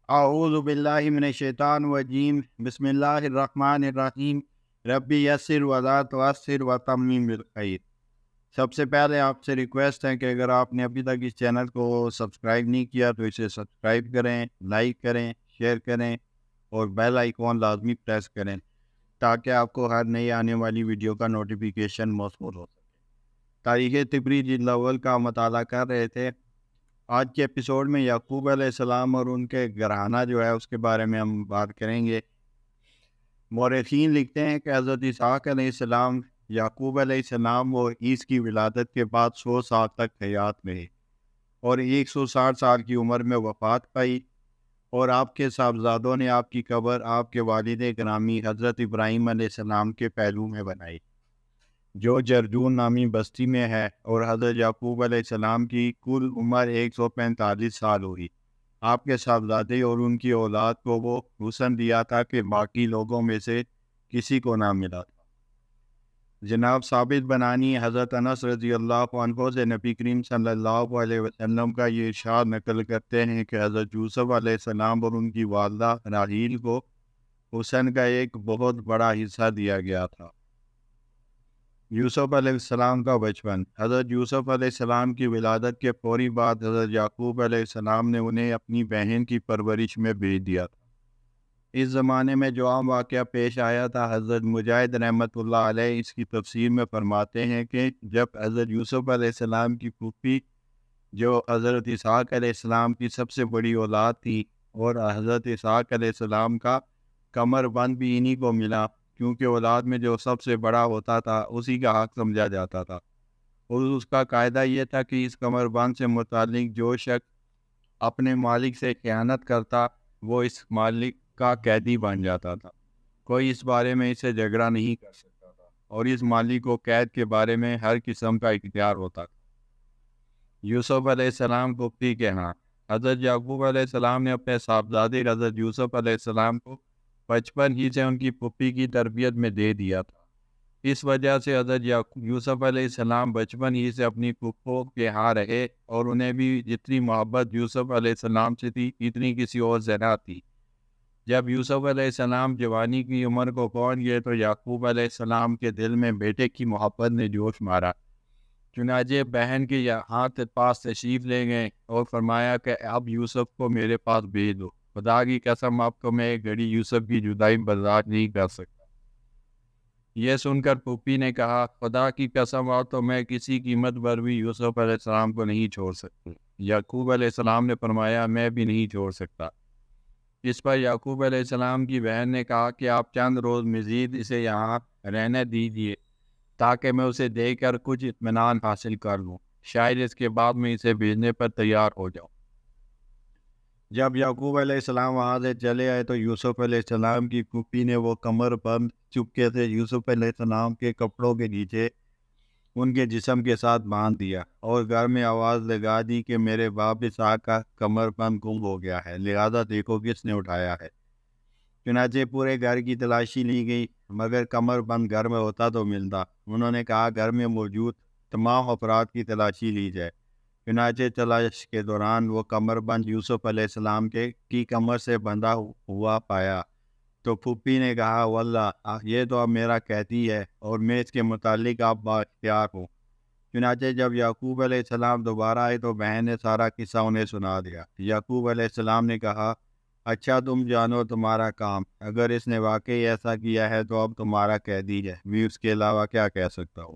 اعوذ باللہ من الشیطان الرجیم بسم اللہ الرحمن الرحیم ربی یسر ولا تعسر وتمم بالخیر۔ سب سے پہلے آپ سے ریکویسٹ ہے کہ اگر آپ نے ابھی تک اس چینل کو سبسکرائب نہیں کیا تو اسے سبسکرائب کریں، لائک کریں، شیئر کریں اور بیل آئیکن لازمی پریس کریں تاکہ آپ کو ہر نئی آنے والی ویڈیو کا نوٹیفیکیشن موصول ہو سکے۔ تاریخ طبری جلد اول کا مطالعہ کر رہے تھے۔ آج کے ایپیسوڈ میں یعقوب علیہ السلام اور ان کے گھرانہ جو ہے اس کے بارے میں ہم بات کریں گے۔ مورخین لکھتے ہیں کہ حضرت اسحاق علیہ السلام یعقوب علیہ السلام اور عیسی کی ولادت کے بعد 100 سال تک حیات رہے اور 160 سال کی عمر میں وفات پائی، اور آپ کے صاحبزادوں نے آپ کی قبر آپ کے والد گرامی حضرت ابراہیم علیہ السلام کے پہلو میں بنائی جو جرجون نامی بستی میں ہے، اور حضرت یعقوب علیہ السلام کی کل عمر 145 سال ہوئی۔ آپ کے صاحبزادے اور ان کی اولاد کو وہ حسن دیا تھا کہ باقی لوگوں میں سے کسی کو نہ ملا تھا۔ جناب ثابت بنانی حضرت انس رضی اللہ عنہ سے نبی کریم صلی اللہ علیہ وسلم کا یہ ارشاد نقل کرتے ہیں کہ حضرت یوسف علیہ السلام اور ان کی والدہ راحیل کو حسن کا ایک بہت بڑا حصہ دیا گیا تھا۔ یوسف علیہ السلام کا بچپن۔ حضرت یوسف علیہ السلام کی ولادت کے فوری بعد حضرت یعقوب علیہ السلام نے انہیں اپنی بہن کی پرورش میں بھیج دیا تھا۔ اس زمانے میں جو عام واقعہ پیش آیا تھا، حضرت مجاہد رحمۃ اللہ علیہ اس کی تفسیر میں فرماتے ہیں کہ جب حضرت یوسف علیہ السلام کی پھوپھی جو حضرت اسحاق علیہ السلام کی سب سے بڑی اولاد تھی، اور حضرت اسحاق علیہ السلام کا کمر بند بھی انہی کو ملا، کیونکہ اولاد میں جو سب سے بڑا ہوتا تھا اسی کا حق سمجھا جاتا تھا، اور اس کا قاعدہ یہ تھا کہ اس کمر بند سے متعلق جو شخص اپنے مالک سے خیانت کرتا وہ اس مالک کا قیدی بن جاتا تھا۔ کوئی اس بارے میں اسے جھگڑا نہیں کر سکتا تھا، اور اس مالک کو قید کے بارے میں ہر قسم کا اختیار ہوتا تھا۔ یوسف علیہ السلام کو پھوپھی کے ہاں۔ حضرت یعقوب علیہ السلام نے اپنے صاحبزادے حضرت یوسف علیہ السلام کو بچپن ہی سے ان کی پھوپھی کی تربیت میں دے دیا تھا۔ اس وجہ سے حضرت یوسف علیہ السلام بچپن ہی سے اپنی پھوپھوں کے ہاں رہے، اور انہیں بھی جتنی محبت یوسف علیہ السلام سے تھی اتنی کسی اور سے نہ تھی۔ جب یوسف علیہ السلام جوانی کی عمر کو پہنچ گئے تو یعقوب علیہ السلام کے دل میں بیٹے کی محبت نے جوش مارا، چنانچہ بہن کے یہاں پاس تشریف لے گئے اور فرمایا کہ اب یوسف کو میرے پاس بھیج دو، خدا کی قسم آپ کو میں ایک گھڑی یوسف کی جدائی برداشت نہیں کر سکتا۔ یہ سن کر پھوپھی نے کہا، خدا کی قسم آپ تو میں کسی قیمت پر بھی یوسف علیہ السلام کو نہیں چھوڑ سکتی۔ یعقوب علیہ السلام نے فرمایا، میں بھی نہیں چھوڑ سکتا۔ اس پر یعقوب علیہ السلام کی بہن نے کہا کہ آپ چند روز مزید اسے یہاں رہنے دیجیے تاکہ میں اسے دیکھ کر کچھ اطمینان حاصل کر لوں، شاید اس کے بعد میں اسے بھیجنے پر تیار ہو جاؤں۔ جب یعقوب علیہ السلام وہاں سے چلے آئے تو یوسف علیہ السلام کی پھوپھی نے وہ کمر بند چپکے سے یوسف علیہ السلام کے کپڑوں کے نیچے ان کے جسم کے ساتھ باندھ دیا، اور گھر میں آواز لگا دی کہ میرے باپ اسحاق کا کمر بند گم ہو گیا ہے، لہذا دیکھو کس نے اٹھایا ہے۔ چنانچہ پورے گھر کی تلاشی لی گئی، مگر کمر بند گھر میں ہوتا تو ملتا۔ انہوں نے کہا گھر میں موجود تمام افراد کی تلاشی لی جائے۔ چنانچہ تلاش کے دوران وہ کمر بند یوسف علیہ السلام کی کمر سے بندھا ہوا پایا، تو پھوپھی نے کہا، واللہ یہ تو اب میرا قیدی ہے اور میں اس کے متعلق اب بااختیار ہوں۔ چنانچہ جب یعقوب علیہ السلام دوبارہ آئے تو بہن نے سارا قصہ انہیں سنا دیا۔ یعقوب علیہ السلام نے کہا، اچھا تم جانو تمہارا کام، اگر اس نے واقعی ایسا کیا ہے تو اب تمہارا قیدی ہے، میں اس کے علاوہ کیا کہہ سکتا ہوں۔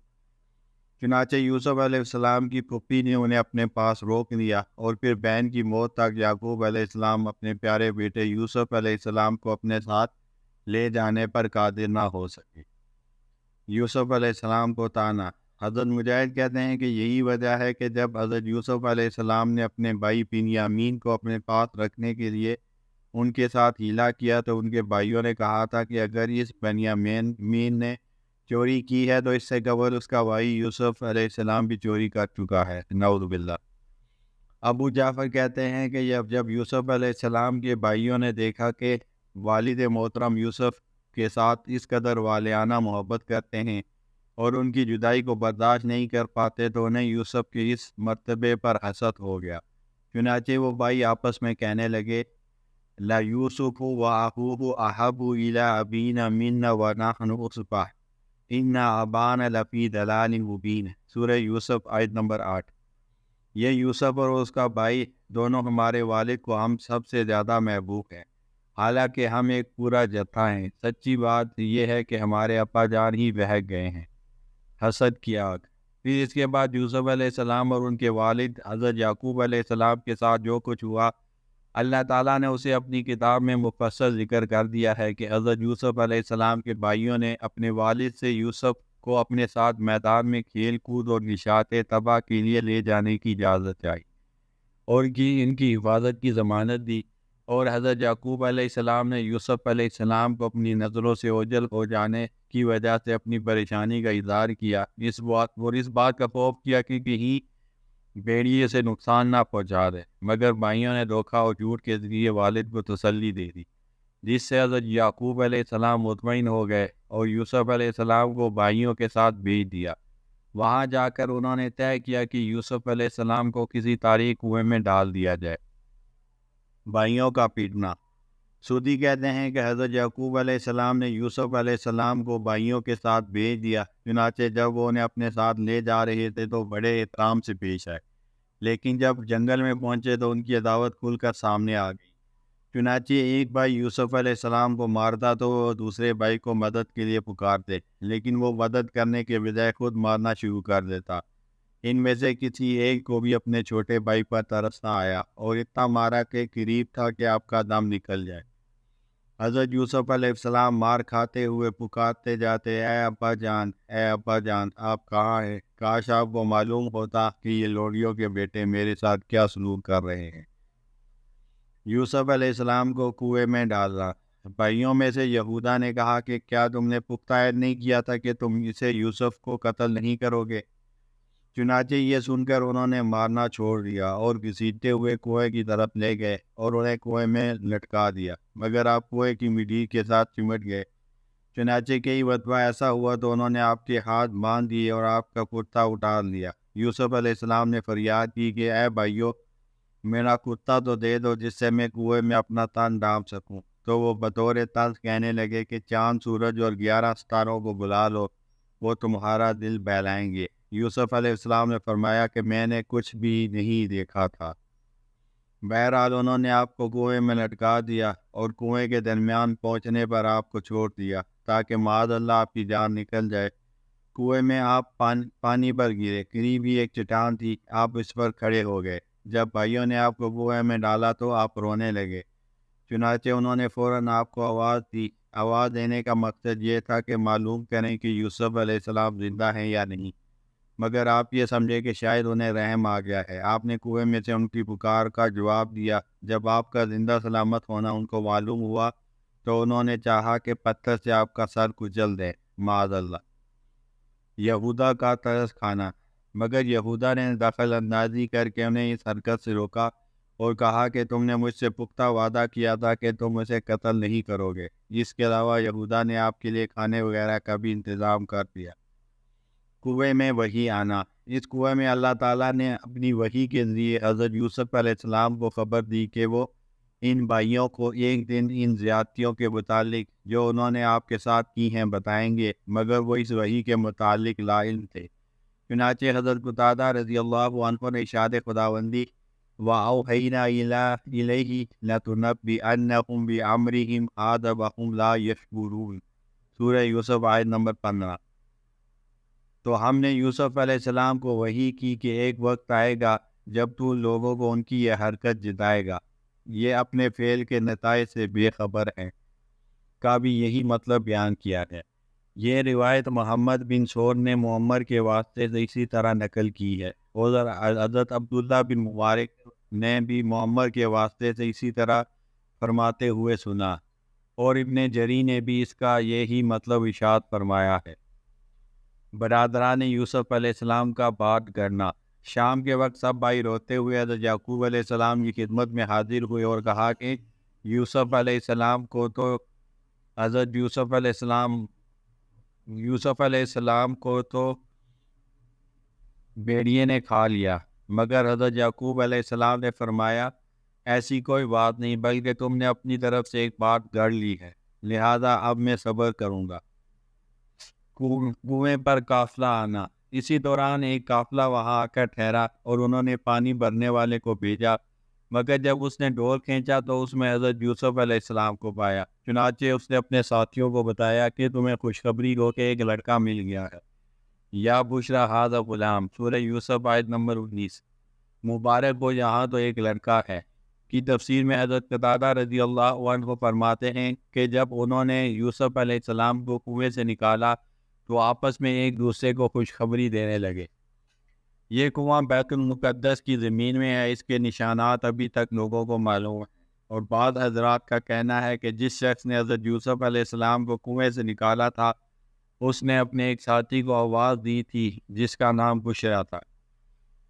چنانچہ یوسف علیہ السلام کی پھوپھی نے انہیں اپنے پاس روک لیا، اور پھر بہن کی موت تک یعقوب علیہ السلام اپنے پیارے بیٹے یوسف علیہ السلام کو اپنے ساتھ لے جانے پر قادر نہ ہو سکے۔ یوسف علیہ السلام کو تانا۔ حضرت مجاہد کہتے ہیں کہ یہی وجہ ہے کہ جب حضرت یوسف علیہ السلام نے اپنے بھائی بنیامین کو اپنے پاس رکھنے کے لیے ان کے ساتھ ہیلا کیا تو ان کے بھائیوں نے کہا تھا کہ اگر اس بنیامین نے چوری کی ہے تو اس سے قبل اس کا بھائی یوسف علیہ السلام بھی چوری کر چکا ہے، نعوذ باللہ۔ ابو جعفر کہتے ہیں کہ جب یوسف علیہ السلام کے بھائیوں نے دیکھا کہ والد محترم یوسف کے ساتھ اس قدر والہانہ محبت کرتے ہیں اور ان کی جدائی کو برداشت نہیں کر پاتے تو انہیں یوسف کے اس مرتبے پر حسد ہو گیا۔ چنانچہ وہ بھائی آپس میں کہنے لگے، لا یوسف و اخوہ احب الی ابینا منا ونحن عصبہ ان ابانا لفی ضلال مبین۔ سورہ یوسف آیت نمبر 8۔ یہ یوسف اور اس کا بھائی دونوں ہمارے والد کو ہم سب سے زیادہ محبوب ہیں، حالانکہ ہم ایک پورا جتھا ہیں۔ سچی بات یہ ہے کہ ہمارے ابا جان ہی بہک گئے ہیں۔ حسد کی آگ۔ پھر اس کے بعد یوسف علیہ السلام اور ان کے والد حضرت یعقوب علیہ السلام کے ساتھ جو کچھ ہوا، اللہ تعالیٰ نے اسے اپنی کتاب میں مفصل ذکر کر دیا ہے کہ حضرت یوسف علیہ السلام کے بھائیوں نے اپنے والد سے یوسف کو اپنے ساتھ میدان میں کھیل کود اور نشاط تباہ کے لیے لے جانے کی اجازت چاہی اور ان کی حفاظت کی ضمانت دی، اور حضرت یعقوب علیہ السلام نے یوسف علیہ السلام کو اپنی نظروں سے اوجھل ہو جانے کی وجہ سے اپنی پریشانی کا اظہار کیا، اس بات کا خوف کیا کہ کہیں بھیڑیے سے نقصان نہ پہنچا دے، مگر بھائیوں نے دھوکہ اور جھوٹ کے ذریعے والد کو تسلی دے دی، جس سے حضرت یعقوب علیہ السلام مطمئن ہو گئے اور یوسف علیہ السلام کو بھائیوں کے ساتھ بھیج دیا۔ وہاں جا کر انہوں نے طے کیا کہ یوسف علیہ السلام کو کسی تاریک کنویں میں ڈال دیا جائے۔ بھائیوں کا پیٹنا۔ سودی کہتے ہیں کہ حضرت یعقوب علیہ السلام نے یوسف علیہ السلام کو بھائیوں کے ساتھ بھیج دیا، چنانچہ جب وہ انہیں اپنے ساتھ لے جا رہے تھے تو بڑے احترام سے پیش آئے، لیکن جب جنگل میں پہنچے تو ان کی عداوت کھل کر سامنے آ گئی۔ چنانچہ ایک بھائی یوسف علیہ السلام کو مارتا تو وہ دوسرے بھائی کو مدد کے لیے پکارتے، لیکن وہ مدد کرنے کے بجائے خود مارنا شروع کر دیتا۔ ان میں سے کسی ایک کو بھی اپنے چھوٹے بھائی پر ترس نہ آیا اور اتنا مارا کہ قریب تھا کہ آپ کا دم نکل جائے۔ حضرت یوسف علیہ السلام مار کھاتے ہوئے پکارتے جاتے، اے ابا جان، اے ابا جان، آپ کہاں ہیں؟ کاش آپ کو معلوم ہوتا کہ یہ لوڑیوں کے بیٹے میرے ساتھ کیا سلوک کر رہے ہیں۔ یوسف علیہ السلام کو کنویں میں ڈالنا۔ بھائیوں میں سے یہودا نے کہا کہ کیا تم نے پختہ عہد نہیں کیا تھا کہ تم اسے یوسف کو قتل نہیں کرو گے؟ چنانچہ یہ سن کر انہوں نے مارنا چھوڑ دیا اور گھسیٹتے ہوئے کنویں کی طرف لے گئے اور انہیں کنویں میں لٹکا دیا، مگر آپ کنویں کی مٹی کے ساتھ چمٹ گئے۔ چنانچہ کئی مرتبہ ایسا ہوا تو انہوں نے آپ کے ہاتھ باندھ دیے اور آپ کا کرتا اتار لیا۔ یوسف علیہ السلام نے فریاد کی کہ اے بھائیو، میرا کرتا تو دے دو جس سے میں کنویں میں اپنا تن ڈال سکوں۔ تو وہ بطور طنز کہنے لگے کہ چاند، سورج اور 11 ستاروں کو بلا لو، وہ تمہارا دل بہلائیں گے۔ یوسف علیہ السلام نے فرمایا کہ میں نے کچھ بھی نہیں دیکھا تھا۔ بہرحال انہوں نے آپ کو کنویں میں لٹکا دیا اور کنویں کے درمیان پہنچنے پر آپ کو چھوڑ دیا تاکہ معاذ اللہ آپ کی جان نکل جائے۔ کنویں میں آپ پانی پر گرے، قریب ہی ایک چٹان تھی، آپ اس پر کھڑے ہو گئے۔ جب بھائیوں نے آپ کو کنویں میں ڈالا تو آپ رونے لگے، چنانچہ انہوں نے فوراً آپ کو آواز دی۔ آواز دینے کا مقصد یہ تھا کہ معلوم کریں کہ یوسف علیہ السلام زندہ ہیں یا نہیں، مگر آپ یہ سمجھے کہ شاید انہیں رحم آ گیا ہے۔ آپ نے کنویں میں سے ان کی پکار کا جواب دیا۔ جب آپ کا زندہ سلامت ہونا ان کو معلوم ہوا تو انہوں نے چاہا کہ پتھر سے آپ کا سر کچل دیں، معاذ اللہ۔ یہودا کا ترس کھانا، مگر یہودا نے دخل اندازی کر کے انہیں اس حرکت سے روکا اور کہا کہ تم نے مجھ سے پختہ وعدہ کیا تھا کہ تم اسے قتل نہیں کرو گے۔ اس کے علاوہ یہودا نے آپ کے لیے کھانے وغیرہ کا بھی انتظام کر دیا۔ کنویں میں وحی آنا۔ اس کنویں میں اللہ تعالیٰ نے اپنی وحی کے ذریعے حضرت یوسف علیہ السلام کو خبر دی کہ وہ ان بھائیوں کو ایک دن ان زیادتیوں کے متعلق جو انہوں نے آپ کے ساتھ کی ہیں بتائیں گے، مگر وہ اس وحی کے متعلق لا علم تھے۔ چنانچہ حضرت قتادہ رضی اللہ عنہ نے ارشاد خداوندی وَأَوْحَيْنَا إِلَيْهِ لَتُنَبِّئَنَّهُم بِأَمْرِهِمْ هَٰذَا وَهُمْ لَا يَشْعُرُونَ۔ سورہ یوسف آیت نمبر 15۔ تو ہم نے یوسف علیہ السلام کو وحی کی کہ ایک وقت آئے گا جب تو لوگوں کو ان کی یہ حرکت جتائے گا، یہ اپنے فعل کے نتائج سے بے خبر ہیں، کا بھی یہی مطلب بیان کیا ہے۔ یہ روایت محمد بن سور نے معمر کے واسطے سے اسی طرح نقل کی ہے، اور حضرت عبداللہ بن مبارک نے بھی معمر کے واسطے سے اسی طرح فرماتے ہوئے سنا، اور ابن جری نے بھی اس کا یہی مطلب ارشاد فرمایا ہے۔ برادران یوسف علیہ السلام کا بات کرنا۔ شام کے وقت سب بھائی روتے ہوئے حضرت یعقوب علیہ السلام کی خدمت میں حاضر ہوئے اور کہا کہ یوسف علیہ السلام کو تو حضرت یوسف علیہ السلام کو تو بھیڑیے نے کھا لیا، مگر حضرت یعقوب علیہ السلام نے فرمایا ایسی کوئی بات نہیں، بلکہ تم نے اپنی طرف سے ایک بات گڑھ لی ہے، لہذا اب میں صبر کروں گا۔ کنویں پر قافلہ آنا۔ اسی دوران ایک قافلہ وہاں آ کر ٹھہرا اور انہوں نے پانی بھرنے والے کو بھیجا، مگر جب اس نے ڈور کھینچا تو اس میں حضرت یوسف علیہ السلام کو پایا۔ چنانچہ اس نے اپنے ساتھیوں کو بتایا کہ تمہیں خوشخبری ہو کہ ایک لڑکا مل گیا ہے۔ یا بشرا ھذا غلام، سورہ یوسف آیت نمبر 19۔ مبارک ہو، یہاں تو ایک لڑکا ہے۔ کی تفسیر میں حضرت قتادہ رضی اللہ عنہ فرماتے ہیں کہ جب انہوں نے یوسف علیہ السلام کو کنویں سے نکالا تو آپس میں ایک دوسرے کو خوشخبری دینے لگے۔ یہ کنواں بیت المقدس کی زمین میں ہے، اس کے نشانات ابھی تک لوگوں کو معلوم ہیں، اور بعض حضرات کا کہنا ہے کہ جس شخص نے حضرت یوسف علیہ السلام کو کنویں سے نکالا تھا اس نے اپنے ایک ساتھی کو آواز دی تھی جس کا نام بشرا تھا۔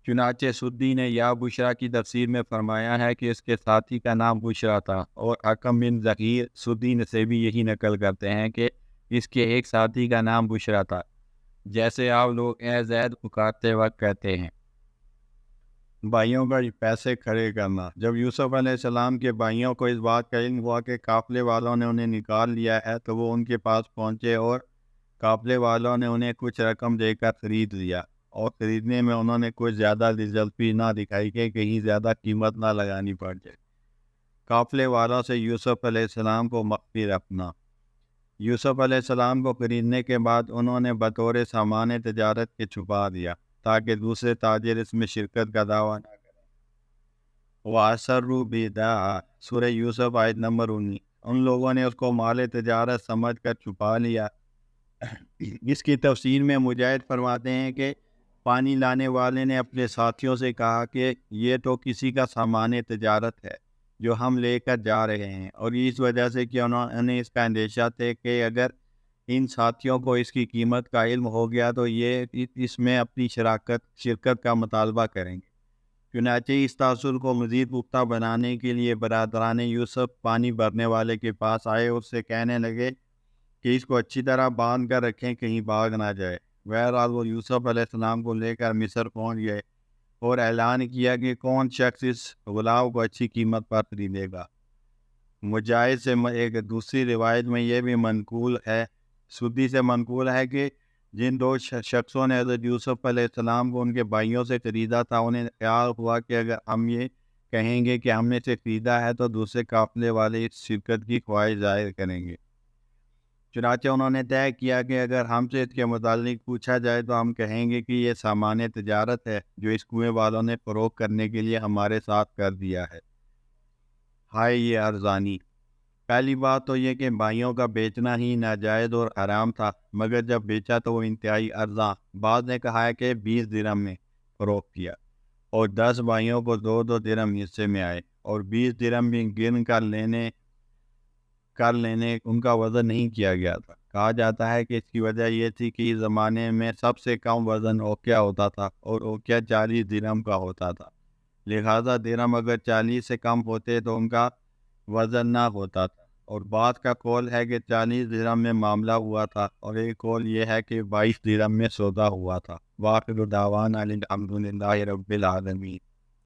چنانچہ سدی نے یا بشرا کی تفسیر میں فرمایا ہے کہ اس کے ساتھی کا نام بشرا تھا، اور حکم بن ظہیر سدی سے بھی یہی نقل کرتے ہیں کہ اس کے ایک ساتھی کا نام بشرا تھا، جیسے آپ لوگ اے زید پکارتے وقت کہتے ہیں۔ بھائیوں کا پیسے کھڑے کرنا۔ جب یوسف علیہ السلام کے بھائیوں کو اس بات کا علم ہوا کہ قافلے والوں نے انہیں نکال لیا ہے تو وہ ان کے پاس پہنچے، اور قافلے والوں نے انہیں کچھ رقم دے کر خرید لیا، اور خریدنے میں انہوں نے کوئی زیادہ دلچسپی نہ دکھائی کہ کہیں زیادہ قیمت نہ لگانی پڑ جائے۔ قافلے والوں سے یوسف علیہ السلام کو مخفی رکھنا۔ یوسف علیہ السلام کو خریدنے کے بعد انہوں نے بطور سامان تجارت کے چھپا دیا تاکہ دوسرے تاجر اس میں شرکت کا دعویٰ نہ کریں۔ وَأَسَرُّوا بِالْبِضَاعَةِ، سورہ یوسف آیت نمبر 19۔ ان لوگوں نے اس کو مال تجارت سمجھ کر چھپا لیا۔ اس کی تفسیر میں مجاہد فرماتے ہیں کہ پانی لانے والے نے اپنے ساتھیوں سے کہا کہ یہ تو کسی کا سامان تجارت ہے جو ہم لے کر جا رہے ہیں، اور اس وجہ سے کہ انہوں نے اس کا اندیشہ تھے کہ اگر ان ساتھیوں کو اس کی قیمت کا علم ہو گیا تو یہ اس میں اپنی شرکت کا مطالبہ کریں گے۔ چنانچہ اس تاثر کو مزید پختہ بنانے کے لیے برادران یوسف پانی بھرنے والے کے پاس آئے، اس سے کہنے لگے کہ اس کو اچھی طرح باندھ کر رکھیں، کہیں بھاگ نہ جائے۔ بہرحال وہ یوسف علیہ السلام کو لے کر مصر پہنچ گئے اور اعلان کیا کہ کون شخص اس غلام کو اچھی قیمت پر خریدے گا۔ مجاہد سے ایک دوسری روایت میں یہ بھی منقول ہے، سدی سے منقول ہے کہ جن دو شخصوں نے حضرت یوسف علیہ السلام کو ان کے بھائیوں سے خریدا تھا، انہیں خیال ہوا کہ اگر ہم یہ کہیں گے کہ ہم نے اسے خریدا ہے تو دوسرے قافلے والے اس شرکت کی خواہش ظاہر کریں گے۔ چنانچہ انہوں نے طے کیا کہ اگر ہم سے اس کے متعلق پوچھا جائے تو ہم کہیں گے کہ یہ سامان تجارت ہے جو اس کنویں والوں نے فروخت کرنے کے لیے ہمارے ساتھ کر دیا ہے۔ ہائے یہ ارزانی! پہلی بات تو یہ کہ بھائیوں کا بیچنا ہی ناجائز اور حرام تھا، مگر جب بیچا تو وہ انتہائی ارزاں، بعض نے کہا ہے کہ 20 درہم میں فروخت کیا، اور 10 بھائیوں کو 2 درہم حصے میں آئے، اور 20 درہم بھی گن کر لینے ان کا وزن نہیں کیا گیا تھا۔ کہا جاتا ہے کہ اس کی وجہ یہ تھی کہ اس زمانے میں سب سے کم وزن اوقیہ ہوتا تھا، اور اوقیہ 40 درہم کا ہوتا تھا، لہذا درہم اگر 40 سے کم ہوتے تو ان کا وزن نہ ہوتا تھا۔ اور بعض کا قول ہے کہ 40 درہم میں معاملہ ہوا تھا، اور ایک قول یہ ہے کہ 22 درہم میں سودا ہوا تھا۔ وآخر دعوانا الحمد للہ رب العالمین۔